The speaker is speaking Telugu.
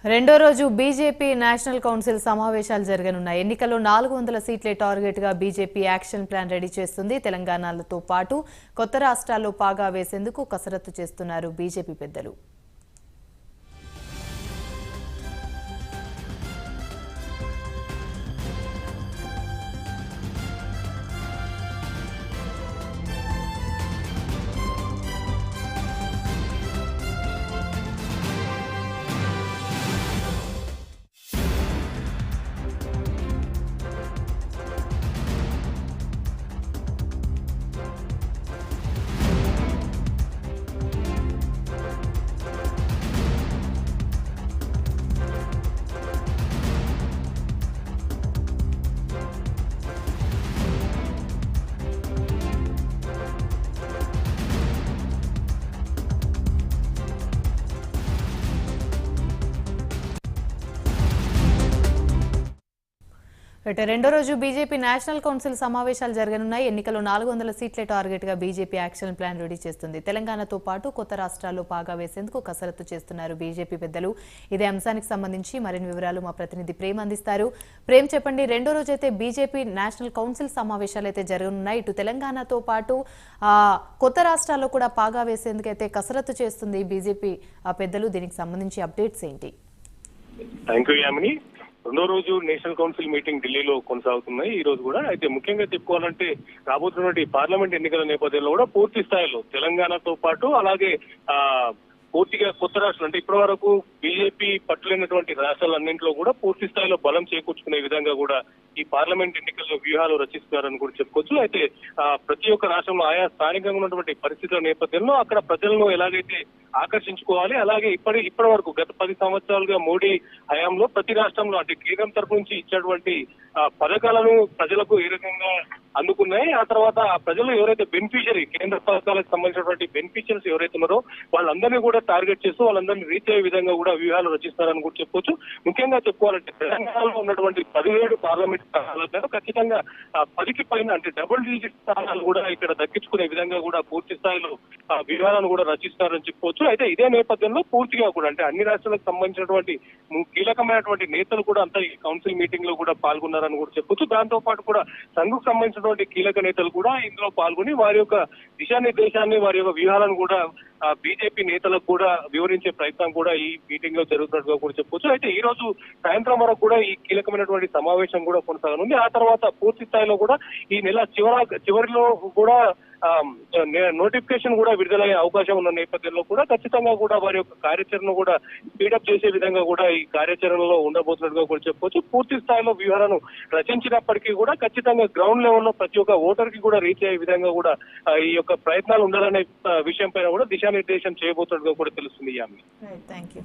రెండో రోజు బీజేపీ నేషనల్ కౌన్సిల్ సమావేశాలు జరగనున్నాయి. ఎన్నికల్లో 400 సీట్లే టార్గెట్ గా బీజేపీ యాక్షన్ ప్లాన్ రెడీ చేస్తుంది. తెలంగాణతో పాటు కొత్త రాష్ట్రాల్లో పాగా వేసేందుకు కసరత్తు చేస్తున్నారు బీజేపీ పెద్దలు. రెండో రోజు బీజేపీ నేషనల్ కౌన్సిల్ సమావేశాలు జరగనున్నాయి. ఎన్నికల్లో 400 సీట్లే టార్గెట్ గా బీజేపీ యాక్షన్ ప్లాన్ రెడీ చేస్తుంది. తెలంగాణతో పాటు కొత్త రాష్ట్రాల్లో పాగా వేసేందుకు కసరత్తు చేస్తున్నారు బీజేపీ పెద్దలు. ఇదే అంశానికి సంబంధించి మరిన్ని వివరాలు మా ప్రతినిధి ప్రేమ్ అందిస్తారు. ప్రేమ్, చెప్పండి, రెండో రోజు అయితే బీజేపీ నేషనల్ కౌన్సిల్ సమావేశాలు అయితే జరగనున్నాయి. ఇటు తెలంగాణతో పాటు కొత్త రాష్ట్రాల్లో కూడా పాగా వేసేందుకు అయితే కసరత్తు చేస్తుంది బీజేపీ పెద్దలు. దీనికి సంబంధించి అప్డేట్స్ ఏంటి? Thank you Yamini. రెండో రోజు నేషనల్ కౌన్సిల్ మీటింగ్ ఢిల్లీలో కొనసాగుతున్నాయి. ఈ రోజు కూడా అయితే ముఖ్యంగా చెప్పుకోవాలంటే రాబోతున్నటువంటి పార్లమెంట్ ఎన్నికల నేపథ్యంలో కూడా పూర్తి స్థాయిలో తెలంగాణతో పాటు అలాగే పూర్తిగా కొత్త రాష్ట్రాలు అంటే ఇప్పటి వరకు బీజేపీ పట్టులేనటువంటి రాష్ట్రాలన్నింటిలో కూడా పూర్తి స్థాయిలో బలం చేకూర్చుకునే విధంగా కూడా ఈ పార్లమెంట్ ఎన్నికల్లో వ్యూహాలు రచిస్తున్నారని కూడా చెప్పుకోవచ్చు. అయితే ప్రతి ఒక్క రాష్ట్రంలో ఆయా స్థానికంగా ఉన్నటువంటి పరిస్థితుల నేపథ్యంలో అక్కడ ప్రజలను ఎలాగైతే ఆకర్షించుకోవాలి, అలాగే ఇప్పటి వరకు గత 10 సంవత్సరాలుగా మోడీ హయాంలో ప్రతి రాష్ట్రంలో అంటే కేంద్రం తరపు నుంచి ఇచ్చినటువంటి పథకాలను ప్రజలకు ఏ రకంగా అందుకున్నాయి, ఆ తర్వాత ఆ ప్రజలు ఎవరైతే బెనిఫిషియరీ కేంద్ర పథకాలకు సంబంధించినటువంటి బెనిఫిషియర్స్ ఎవరైతే ఉన్నారో వాళ్ళందరినీ కూడా టార్గెట్ చేస్తూ వాళ్ళందరినీ రీచ్ అయ్యే విధంగా కూడా వ్యూహాలు రచిస్తారని కూడా చెప్పుకోవచ్చు. ముఖ్యంగా చెప్పుకోవాలంటే తెలంగాణలో ఉన్నటువంటి 17 పార్లమెంట్ స్థానాలలో ఖచ్చితంగా 10కి పైన అంటే డబుల్ డిజిట్ స్థానాలు కూడా ఇక్కడ దక్కించుకునే విధంగా కూడా పూర్తి స్థాయిలో వ్యూహాలను కూడా రచిస్తారని చెప్పుకోవచ్చు. అయితే ఇదే నేపథ్యంలో పూర్తిగా కూడా అంటే అన్ని రాష్ట్రాలకు సంబంధించినటువంటి కీలకమైనటువంటి నేతలు కూడా అంతా ఈ కౌన్సిల్ మీటింగ్ లో కూడా పాల్గొన్నారని కూడా చెప్పొచ్చు. దాంతో పాటు కూడా సంఘకు సంబంధించినటువంటి కీలక నేతలు కూడా ఇందులో పాల్గొని వారి యొక్క దిశానిర్దేశాన్ని వారి యొక్క వ్యూహాలను కూడా బీజేపీ నేతలకు కూడా వివరించే ప్రయత్నం కూడా ఈ మీటింగ్ లో జరుగుతున్నట్టుగా కూడా చెప్పొచ్చు. అయితే ఈ రోజు సాయంత్రం వరకు కూడా ఈ కీలకమైనటువంటి సమావేశం కూడా కొనసాగనుంది. ఆ తర్వాత పూర్తి స్థాయిలో కూడా ఈ నెల చివరిలో కూడా నోటిఫికేషన్ కూడా విడుదలయ్యే అవకాశం ఉన్న నేపథ్యంలో కూడా ఖచ్చితంగా కూడా వారి యొక్క కార్యాచరణ కూడా స్పీడప్ చేసే విధంగా కూడా ఈ కార్యాచరణలో ఉండబోతున్నట్టుగా కూడా చెప్పుకోవచ్చు. పూర్తి స్థాయిలో వ్యూహాలను రచించినప్పటికీ కూడా ఖచ్చితంగా గ్రౌండ్ లెవెల్లో ప్రతి ఒక్క ఓటర్ కి కూడా రీచ్ అయ్యే విధంగా కూడా ఈ యొక్క ప్రయత్నాలు ఉండాలనే విషయం పైన కూడా దిశానిర్దేశం చేయబోతున్నట్టుగా కూడా తెలుస్తుంది. Thank you.